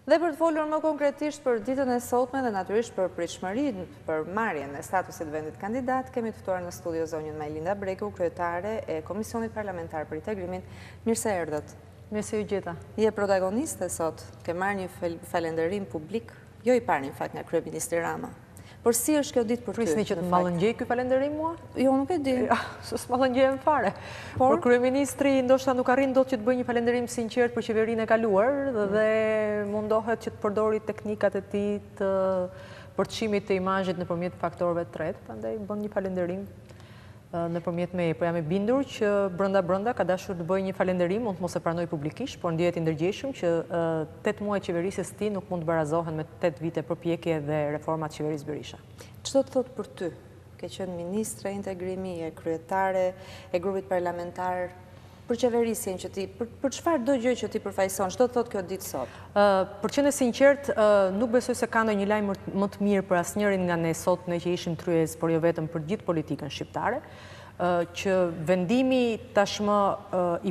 Dhe për të folur më konkretisht për ditën e sotme dhe natyrisht për pritshmërinë për marrjen e statusit vendit kandidat, kemi të ftuar në studio zonjën Majlinda Breku, kryetare e Komisionit Parlamentar për Integrimin. Mirë se erdhët. Mirë se ju gjeta. Je protagoniste sot, ke marrë një falënderim publik, jo i parë në fakt nga kryeministri Rama. Por si është kjo ditë për ty? Prisni që të mallëngjej ky falënderim mua? Jo, nuk e di. S'u mallëngjejem fare. Por kryeministri ndoshta nuk arrin dot që të bëjë një falënderim sinqert për qeverinë e kaluar dhe mundohet që të përdori teknikat e tij të përçimit të imazhit nëpërmjet faktorëve të tretë, prandaj bën një falënderim nëpërmjet meje. Po jam e bindur që brenda ka dashur të bëjë një falënderim, mund të mos e pranoj publikisht, por ndihet i ndërgjegjshëm që 8 muaj qeverisë së tij nuk mund të barazohen me 8 vite përpjekje dhe reforma të qeverisë Berisha. Ç'do të thotë për ty? Ke qenë ministre e integrimi, e kryetare e grupit parlamentar, për qeverisjen që ti, për çfarë do gjë që ti përfaqëson, ç'do të thotë kjo ditë sot? Për qenë sinqert, nuk besoj se ka ndonjë lajm më të mirë për asnjërin nga ne sot, ne që ishim tryez, por jo vetëm për gjithë politikën shqiptare, që vendimi tashmë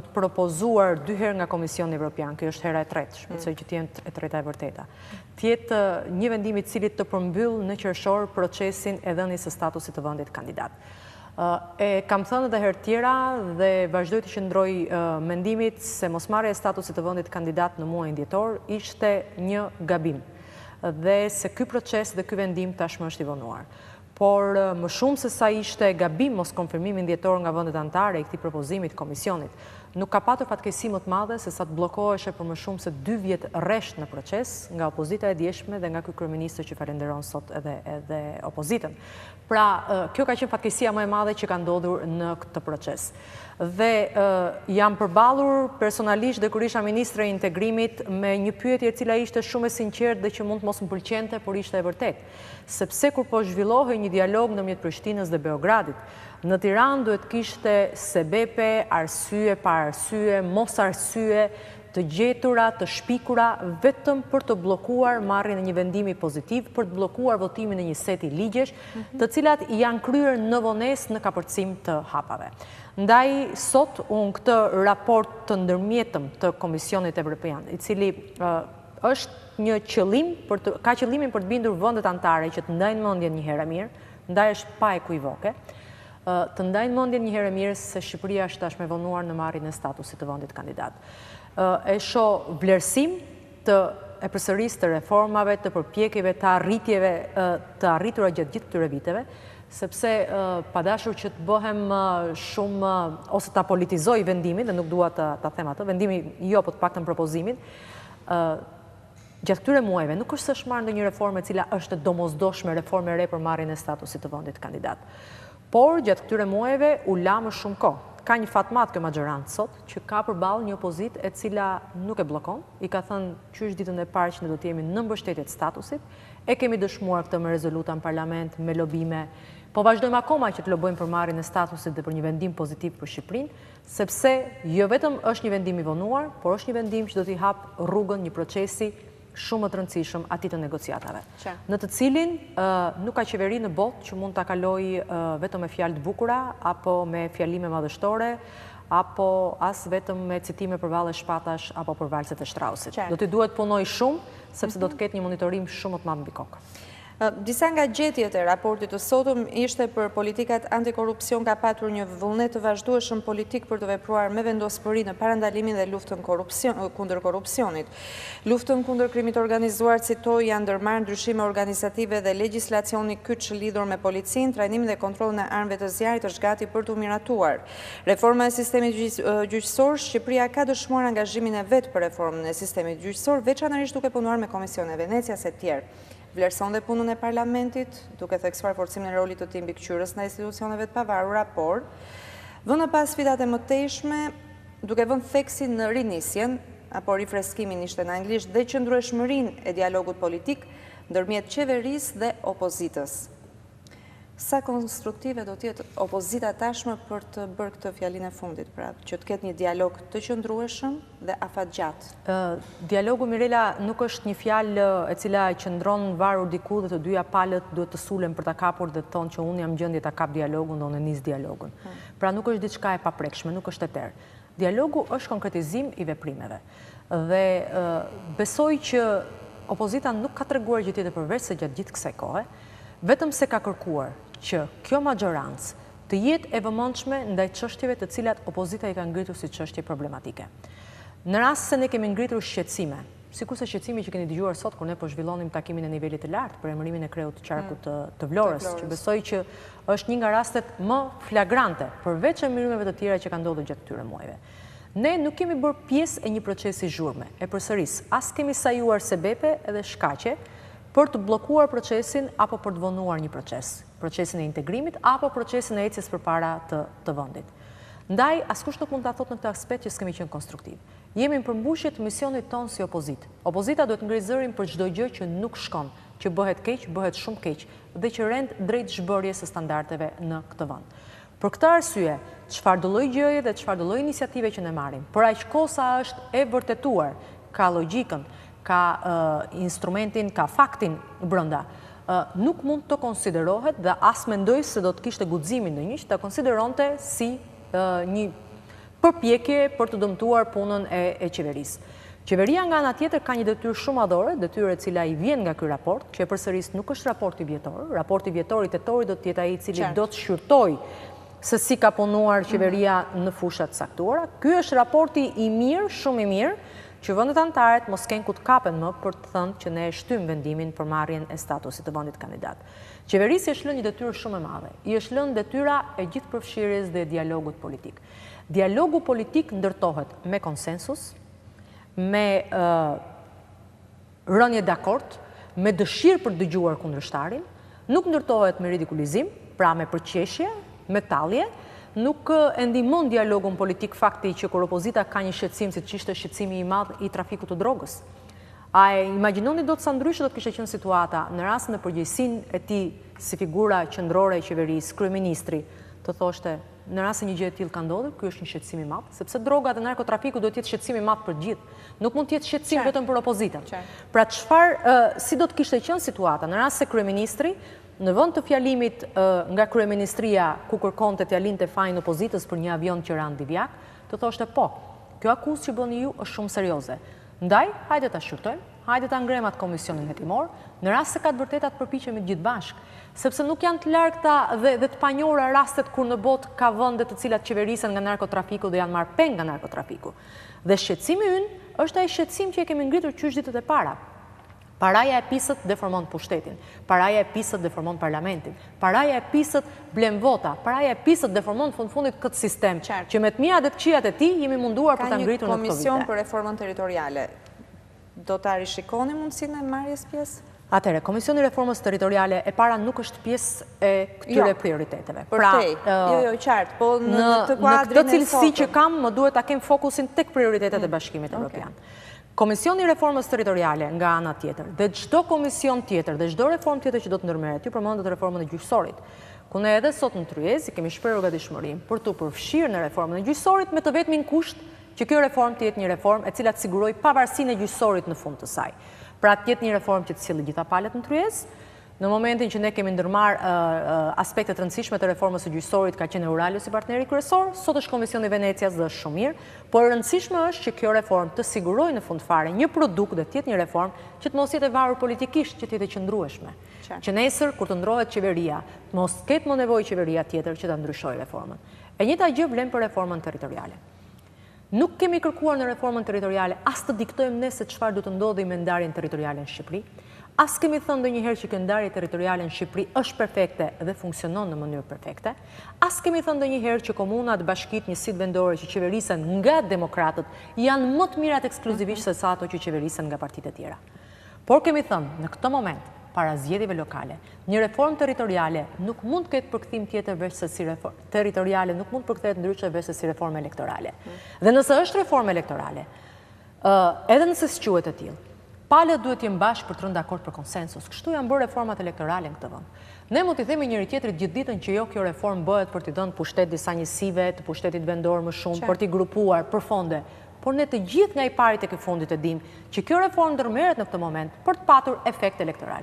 i propozuar 2 herë nga Komisioni Evropian, kjo është hera e tretë, shpresoj që të jenë e treta e vërteta, të jetë një vendim i cili të përmbyll në qershor procesin e dhënies së statusit të vendit kandidat. E kam thënë edhe herë tjera dhe vazhdoj të qëndroj mendimit se mosmarrja e statusit të vendit kandidat në muajin dhjetor ishte një gabim dhe se ky proces dhe ky vendim tashmë është i vonuar. Por më shumë se sa ishte gabim mos konfirmimin dhjetor nga vendet anëtare i këtij propozimi të komisionit, nuk ka patur fatkeqësi më të madhe se sa të bllokoheshe për më shumë se 2 vjet rresht në proces nga opozita e djeshme dhe nga ky kryeminist që falenderon sot edhe opozitën. Pra, kjo ka qenë fatkeqësia më e madhe që ka ndodhur në këtë proces. Dhe jam përballur personalisht dhe kur isha ministre e integrimit me një pyetje e cila ishte shumë e sinqertë dhe që mund të mos më pëlqente, por ishte e vërtetë. Sepse kur po zhvillohej një dialog ndërmjet Prishtinës dhe Beogradit, në Tiranë duhet kishte sebepe, arsye, pa arsye, mos arsye, të gjetura, të shpikura, vetëm për të bllokuar marrjen e një vendimi pozitiv, për të bllokuar votimin e një seti ligjesh, të cilat janë kryer në vonesë në kapërcim të hapave. Ndaj sot unë këtë raport të ndërmjetëm të Komisionit Evropian, i cili është një qëllim, ka qëllimin për të bindur vendet anëtare që të ndajnë mendjen një herë mirë, ndaj është pa ekuivoke, të ndajnë mendjen një herë mirë se Shqipëria është tashmë e vonuar në marrjen e statusit të vendit kandidat. E shoh vlerësim e përsërisë të reformave, të përpjekjeve, të arritjeve të arritura gjatë gjithë këtyre viteve, sepse pa dashur që të bëhem shumë ose ta politizoj vendimin, dhe nuk dua ta them atë, vendimi jo, po të paktën propozimin, gjatë këtyre muajve nuk është se është marrë ndonjë reformë e cila është domosdoshme reformë e re për marrjen e statusit të vendit kandidat. Por gjatë këtyre muajve u la më shumë kohë. Ka një fatmat kjo majorantë sot që ka përballë një opozitë e cila nuk e bllokon, i ka thënë qysh ditën e parë që ne do të jemi në mbështetje të statusit, e kemi dëshmuar këtë me rezoluta në parlament, me lobime, po vazhdojmë akoma që të lobojmë për marrjen e statusit dhe për një vendim pozitiv për Shqipërinë, sepse jo vetëm është një vendim i vonuar, por është një vendim që do t'i hap rrugën një procesi shumë të rëndësishëm atij të negociatave. Në të cilin nuk ka qeveri në botë që mund ta kalojë vetëm me fjalë të bukura apo me fjalime madhështore apo as vetëm me citime për valle shpatash apo për valset e Strausit. Do t'i duhet punoj shumë sepse do të ketë një monitorim shumë të madh mbi kokë. Disa nga gjetjet e raportit të sotëm ishte për politikat antikorrupsion ka patur një vullnet të vazhdueshëm politik për të vepruar me vendospëri në parandalimin dhe luftën kundër korrupsionit. Luftën kundër krimit organizuar, citoj, janë ndërmarrë ndryshime organizative dhe legjislacioni kyç lidhur me policinë, trajnimin dhe kontrollin e armëve të zjarrit është gati për të miratuar. Reforma e sistemit gjyqësor, Shqipëria ka dëshmuar angazhimin e vet për reformën e sistemit gjyqësor, veçanërisht duke punuar me Komisionin e Venecias e tjerë. Vlerëson dhe punën e parlamentit, duke theksuar forcimin e rolit të tij mbikëqyrës ndaj institucioneve të pavarura, por vënë pas sfidat e mëtejshme, duke vënë theksin në rinisjen, apo rifreskimin ishte në anglisht, dhe qëndrueshmërinë e dialogut politik ndërmjet qeverisë dhe opozitës. Sa konstruktive do të jetë opozita tashmë për të bërë këtë fjalinë e fundit, pra që të ketë një dialog të qëndrueshëm dhe afatgjatë? Dialogu, Mirela, nuk është një fjalë e cila qëndron varur diku dhe të dyja palët duhet të sulen për ta kapur dhe të thonë që unë jam gjendje ta kap dialogun dhe unë nis dialogun. Pra nuk është diçka e paprekshme, nuk është e terë. Dialogu është konkretizim i veprimeve. Dhe besoj që opozita nuk ka treguar gjë tjetër përveç se gjatë gjithë kësaj kohe, vetëm se ka kërkuar që kjo majorancë të jetë e vëmendshme ndaj çështjeve të cilat opozita i ka ngritur si çështje problematike. Në rast se ne kemi ngritur shqetësime, sikurse shqetësimi që keni dëgjuar sot kur ne po zhvillonim takimin e nivelit të lartë për emërimin e kreut të qarkut të Vlorës, që besoj që është një nga rastet më flagrante, përveç emërimeve të tjera që kanë ndodhur gjatë këtyre muajve. Ne nuk kemi bërë pjesë e një procesi zhurme, e përsëris, as kemi sajuar sebepe edhe shkaqe për të bllokuar procesin apo për të vonuar një procesin e integrimit apo procesin e ecjes përpara të vendit. Ndaj, askush nuk mund ta thotë në këtë aspekt që s'kemi qenë konstruktiv. Jemi në përmbushje të misionit tonë si opozitë. Opozita duhet ngri zërin për çdo gjë që nuk shkon, që bëhet keq, bëhet shumë keq dhe që rend drejt zhbërjes së standardeve në këtë vend. Për këtë arsye, çfarëdo lloj gjëje dhe çfarëdo lloj iniciative që ne marrim, për aq kohë sa është e vërtetuar, ka logjikën, ka instrumentin, ka faktin brenda, nuk mund të konsiderohet dhe as mendoj se do të kishte guximin ndonjë që ta konsideronte si një përpjekje për të dëmtuar punën e qeverisë. Qeveria nga ana tjetër ka një detyrë shumë madhore, detyrë e cila i vjen nga ky raport, që përsëris nuk është raporti vjetor. Raporti vjetor i tetorit do të jetë ai i cili do të shqyrtojë se si ka punuar qeveria në fushat saktuara. Ky është raporti i mirë, shumë i mirë, që vendet anëtare mos kenë ku të kapen më për të thënë që ne e shtym vendimin për marrjen e statusit të vendit kandidat. Qeverisja është lënë një detyrë shumë e madhe. I është lënë detyra e gjithëpërfshirjes dhe dialogut politik. Dialogu politik ndërtohet me konsensus, me rënje dakord, me dëshirë për dëgjuar kundërshtarin, nuk ndërtohet me ridikulizim, pra me përqeshje, me tallje, nuk e ndihmon dialogun politik fakti që kur opozita ka një shqetësim, siç ishte shqetësimi i madh i trafikut të drogës. A e imagjinoni do të sa ndryshe do të kishte qenë situata në rast në përgjegjësinë e tij si figura qendrore e qeverisë, kryeministri, të thoshte në rast se një gjë e tillë ka ndodhur, ky është një shqetësim i madh, sepse droga dhe narkotrafiku duhet të jetë shqetësim i madh për gjithë. Nuk mund të jetë shqetësim vetëm për opozitën. Pra si do të kishte qenë situata në rast se kryeministri në vend të fjalimit nga kryeministria ku kërkonte t'ia linte fajin opozitës për një avion që ran Divjak, të thoshte po, kjo akuzë që bëni ju është shumë serioze. Ndaj, hajde ta shqyrtojmë, hajde ta ngrem atë komisionin hetimor, në rast se ka të vërteta të përpiqemi gjithë bashkë, sepse nuk janë të largëta dhe të panjohura rastet kur në botë ka vende të cilat qeverisen nga narkotrafiku dhe janë marrë peng nga narkotrafiku. Dhe shqetësimi ynë është ai shqetësim që e kemi ngritur qysh ditët e para. Paraja e pisët deformon pushtetin, paraja e pisët deformon parlamentin, paraja e pisët blen vota, paraja e pisët deformon fundit këtë sistem, që me të mira dhe të këqijat e tij jemi munduar për ta ngritur në këto vite. Ka një komision për reformën territoriale. Do ta rishikoni mundësinë e marrjes pjesë? Atëherë, Komisioni i Reformës Territoriale e para nuk është pjesë e këtyre prioriteteve. Për te, jo, qartë, po në të kuadrin në këtë cilësi që kam, më duhet ta kem fokusin tek prioritetet e Bashkimit Evropian. Komisioni i Reformës Territoriale nga ana tjetër, dhe çdo komision tjetër, dhe çdo reformë tjetër që do të ndërmerret, ju përmendët reformën e gjyqësorit, ku ne edhe sot në Tryezë kemi shprehur gatishmërinë për të përfshirë në reformën e gjyqësorit me të vetmin kusht që kjo reformë të jetë një reformë e cila të sigurojë pavarësinë e gjyqësorit në fund të saj. Pra të jetë një reformë që të sjellë gjitha palët në Tryezë. Në momentin që ne kemi ndërmarrë aspektet të rëndësishme të reformës së gjyqësorit, ka qenë Euralio si partneri kryesor, sot është Komisioni i Venecias dhe është shumë mirë, por e rëndësishme është që kjo reformë të sigurojë në fund fare një produkt dhe të jetë një reformë që të mos jetë e varur politikisht, që të jetë e qëndrueshme. Që nesër kur të ndrohet qeveria, të mos ketë më nevojë qeveria tjetër që ta ndryshojë reformën. E njëjta gjë vlen për reformën territoriale. Nuk kemi kërkuar në reformën territoriale as të diktojmë ne se çfarë do të ndodhi me ndarjen territoriale në Shqipëri. As kemi thënë ndonjëherë që kjo ndarje territoriale në Shqipëri është perfekte dhe funksionon në mënyrë perfekte. As kemi thënë ndonjëherë që komunat, bashkitë, njësitë vendore që qeverisen nga demokratët janë më të mirat ekskluzivisht se sa ato që qeverisen nga partitë e tjera. Por kemi thënë në këtë moment, para zgjedhjeve lokale, një reformë territoriale nuk mund të ketë përkthim tjetër veç se si reformë territoriale, nuk mund të përkthehet ndryshe veç se si reformë elektorale. Dhe nëse është reformë elektorale, edhe nëse s'quhet e tillë, palët duhet jenë bashkë për të rënë dakord për konsensus. Kështu janë bërë reformat elektorale në këtë vend. Ne mund t'i themi njëri tjetrit gjithë ditën që jo, kjo reformë bëhet për t'i dhënë pushtet disa njësive, të pushtetit vendor më shumë, për t'i grupuar për fonde. Por ne të gjithë nga i parit e këtë fundit e dim që kjo reformë ndërmerret në këtë moment për të patur efekt elektoral.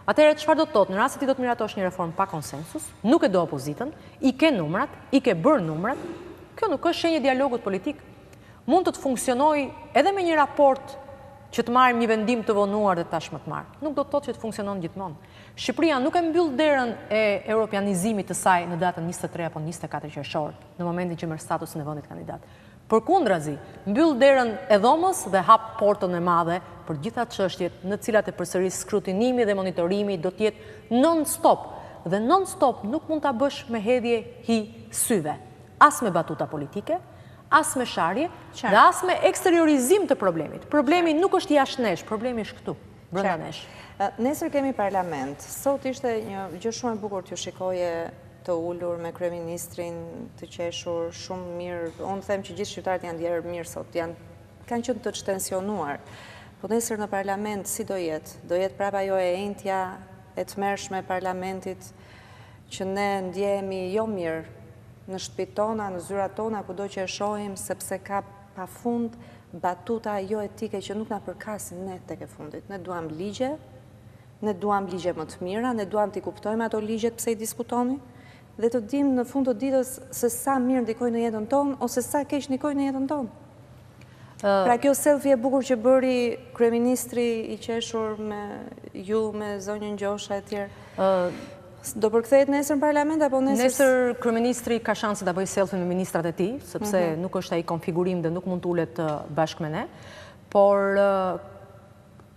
Atëherë çfarë do të thotë? Në rast se ti do të miratosh një reformë pa konsensus, nuk e do opozitën, i ke numrat, i ke bërë numrat, kjo nuk është shenjë dialogut politik. Mund të funksionojë edhe me një raport që të marrim një vendim të vonuar dhe tashmë të marrë. Nuk do të thotë që të funksionon gjithmonë. Shqipëria nuk e mbyll derën e europianizimit të saj në datën 23 apo 24 qershor, në momentin që merr statusin e vendit kandidat. Përkundrazi, mbyll derën e dhomës dhe hap portën e madhe për gjitha çështjet në cilat e përsëris skrutinimi dhe monitorimi do të jetë non-stop. Dhe non-stop nuk mund ta bësh me hedhje hi syve, as me batuta politike, as me sharje, dhe as me eksteriorizim të problemit. Problemi nuk është jashtë nesh, problemi është këtu, brenda nesh. Nesër kemi parlament. Sot ishte një gjë shumë e bukur t'ju shikoje të ullur me kryeministrin, të qeshur, shumë mirë. Unë them që gjithë shqiptarët janë djerë mirë sot, kanë qenë të tensionuar. Po nesër në parlament si do jetë? Do jetë prapa jo e entja, e tmerrshme e parlamentit, që ne ndjehemi jo mirë në shtëpitë tona, në zyrat tona, kudo që e shohim, sepse ka pafund batuta jo etike që nuk na përkasin ne tek e fundit. Ne duam ligje, ne duam ligje më të mira, ne duam t'i kuptojmë ato ligjet pse i diskutoni, dhe të dim në fund të ditës se sa mirë ndikojnë në jetën tonë, ose sa keq ndikojnë në jetën tonë. Pra kjo selfie e bukur që bëri kryeministri i qeshur me ju, me zonjën Gjosha e tjerë, do përkthehet nesër në parlament apo nesër? Nesër kryeministri ka shanse ta bëjë selfie me ministrat e tij, sepse nuk është ai konfigurim dhe nuk mund të ulet bashkë me ne, por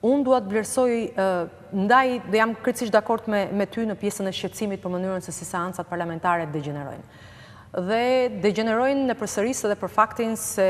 unë dua të vlerësoj ndaj dhe jam krejtësisht dakord me ty në pjesën e shqetësimit për mënyrën se si seancat parlamentare degenerojnë. Dhe degenerojnë në përsërisë dhe për faktin se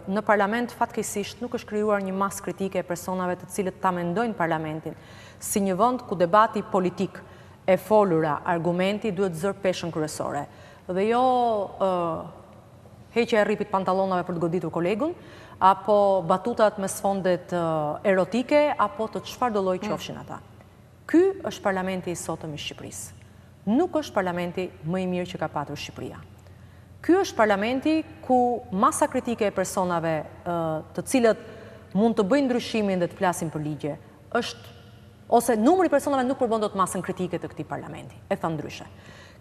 në parlament fatkeqësisht nuk është krijuar një masë kritike e personave të cilët ta mendojnë parlamentin si një vend ku debati politik e folura, argumenti duhet zërë peshën kryesore. Dhe jo heqja e rripit pantallonave për të goditur kolegun, apo batutat me sfondet erotike, apo të çfarëdo lloj qofshin ata. Ky është parlamenti i sotëm i Shqipërisë. Nuk është parlamenti më i mirë që ka patur Shqipëria. Ky është parlamenti ku masa kritike e personave të cilët mund të bëjnë ndryshimin dhe të flasin për ligje, është ose numri i personave nuk përbën dot masën kritike të këtij parlamenti, e tha ndryshe.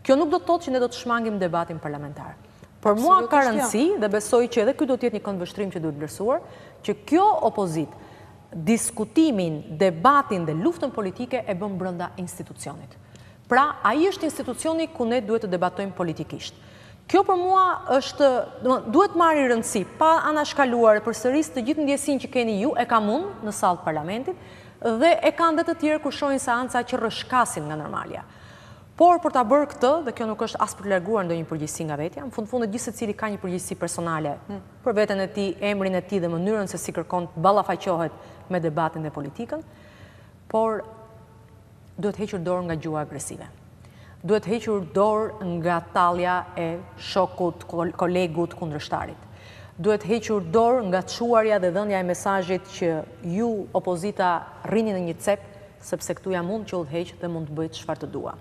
Kjo nuk do të thotë që ne do të shmangim debatin parlamentar. Por mua ka rëndësi dhe besoj që edhe ky do të jetë një këndvështrim që duhet vlerësuar, që kjo opozit diskutimin, debatin dhe luftën politike e bën brenda institucionit. Pra, ai është institucioni ku ne duhet të debatojmë politikisht. Kjo për mua është, duhet marrë rëndësi, pa anashkaluar e përsëris të gjithë ndjesin që keni ju, e kam unë në sallë parlamentit, dhe e kanë dhe të tjerë kur shohin seanca që rrëshkasin nga normalja. Por për ta bërë këtë, dhe kjo nuk është as për larguar ndonjë përgjegjësi nga vetja, në fundit gjithë secili ka një përgjegjësi personale për veten e tij, emrin e tij dhe mënyrën se si kërkon të ballafaqohet me debatin dhe politikën, por duhet hequr dorë nga gjua agresive. Duhet hequr dorë nga tallja e shokut, kolegut, kundërshtarit. Duhet hequr dorë nga çuarja dhe dhënia e mesazhit që ju opozita rrini në një cep, sepse këtu jam unë që udhëheq dhe mund të bëj çfarë të dua.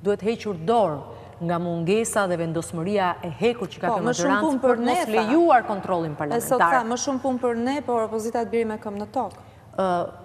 Duhet hequr dorë nga mungesa dhe vendosmëria e hekur që ka kjo majorancë për mos lejuar kontrollin parlamentar. E sot tha, më shumë punë për ne, por opozita të biri me këmbë në tokë.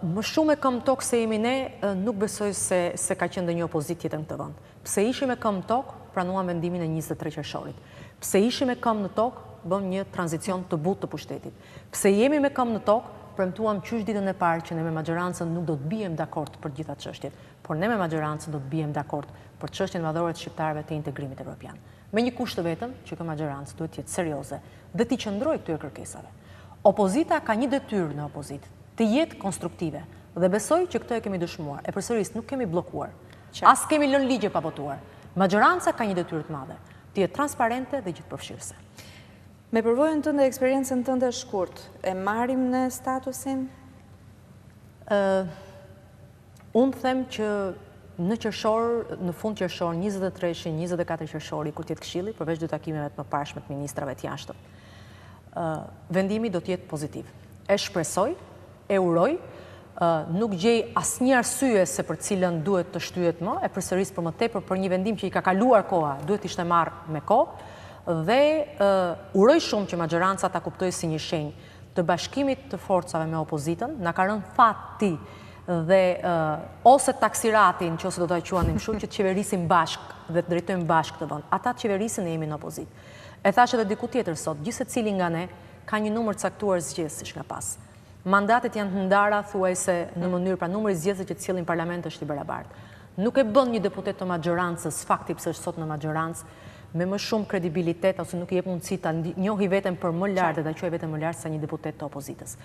Më shumë e këmbë tokë se jemi ne, nuk besoj se ka qenë ndonjë opozit tjetër në këtë vend. Pse ishim me këmbë tokë, pranuam vendimin e 23 qershorit. Pse ishim me këmbë në tokë, bëm një tranzicion të butë të pushtetit. Pse jemi me këmbë në tokë, premtuam qysh ditën e parë që ne me majorancën nuk do të bijem dakord për gjitha çështjet, por ne me majorancën do të bijem dakord për çështjen madhore të shqiptarëve të integrimit evropian. Me një kusht të vetëm që kjo majorancë duhet të jetë serioze dhe të qëndrojë këtyre kërkesave. Opozita ka një detyrë në opozit, të jetë konstruktive dhe besoj që këtë e kemi dëshmuar. E përsëris nuk kemi bllokuar, as kemi lënë ligje pa votuar. Majoranca ka një detyrë të madhe, të jetë transparente dhe gjithëpërfshirëse. Me përvojën tënde, eksperiencën tënde shkurt, e marrim në statusin? Unë them që në qershor, në fund qershor, 23, 24 qershori, kur tjetë këshilli, përveç dy takimeve të mëparshme të ministrave të jashtëm, vendimi do tjetë pozitiv. E shpresoj, e uroj, nuk gjej asnjë arsye se për cilën duhet të shtyhet më, e përsëris për më tepër për një vendim që i ka kaluar koha, duhet ishte marrë me kohë, dhe uroj shumë që majoranca ta kuptoj si një shenjë të bashkimit të forcave me opozitën, na ka rënë fati dhe ose taksiratin, që ose do ta quanim shumë, që të qeverisim bashkë dhe të drejtojmë bashkë të vend. Ata të qeverisin e jemi në opozit. E thash edhe diku tjetër sot, gjithsecili nga ne ka një numër caktuar zgjedhësish nga pas. Mandatet janë të ndara thuajse në mënyrë, pra numri i zgjedhësve që të cilin parlament është i barabartë. Nuk e bën një deputet të maggjorancës, fakti pse është sot në maggjorancë, me më shumë kredibilitet ose nuk i jep mundësi ta njohë veten për më lart dhe ta quajë veten më lart se një deputet të opozitës.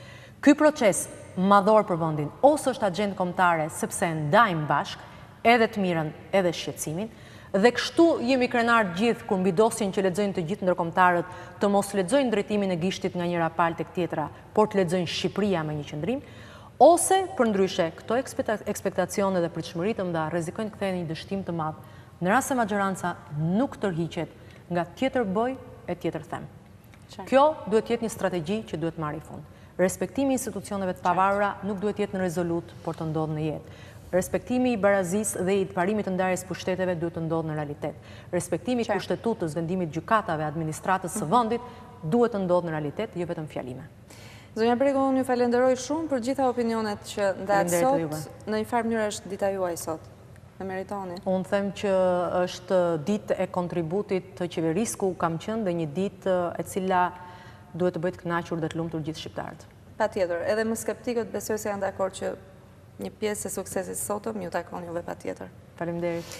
Ky proces madhor për vendin ose është agjendë kombëtare sepse ndajmë bashk edhe të mirën edhe shqetësimin, dhe kështu jemi krenar gjithë kur mbidosin që lexojnë të gjithë ndërkombëtarët të mos lexojnë drejtimin e gishtit nga njëra palë tek tjetra, por të lexojnë Shqipëria me një qëndrim, ose përndryshe këto ekspektacione dhe pritshmëri të mëdha rrezikojnë të kthehen një dështim të madh në rast se maggjoranca nuk tërhiqet nga tjetër boj e tjetër them. Kjo duhet jetë një strategji që duhet marrë fund. Respektimi i institucioneve të pavarura nuk duhet jetë në rezolut, por të ndodhë në jetë. Respektimi i barazisë dhe i parimit të ndarjes pushtetive duhet të ndodhë në realitet. Respektimi i kushtetutës, vendimit gjykatave, administratës së vendit duhet të ndodhë në realitet, jo vetëm fjalime. Zonja Bregu, unë ju falenderoj shumë për gjitha opinionet që ndahet sot, në një farë mënyrë është dita juaj sot. E meritoni. Unë them që është ditë e kontributit të qeverisë ku kam qenë dhe një ditë e cila duhet të bëjë të kënaqur dhe të lumtur gjithë shqiptarët. Patjetër, edhe më skeptikët besoj se janë dakord që një pjesë e suksesit sotëm ju takon juve patjetër. Faleminderit.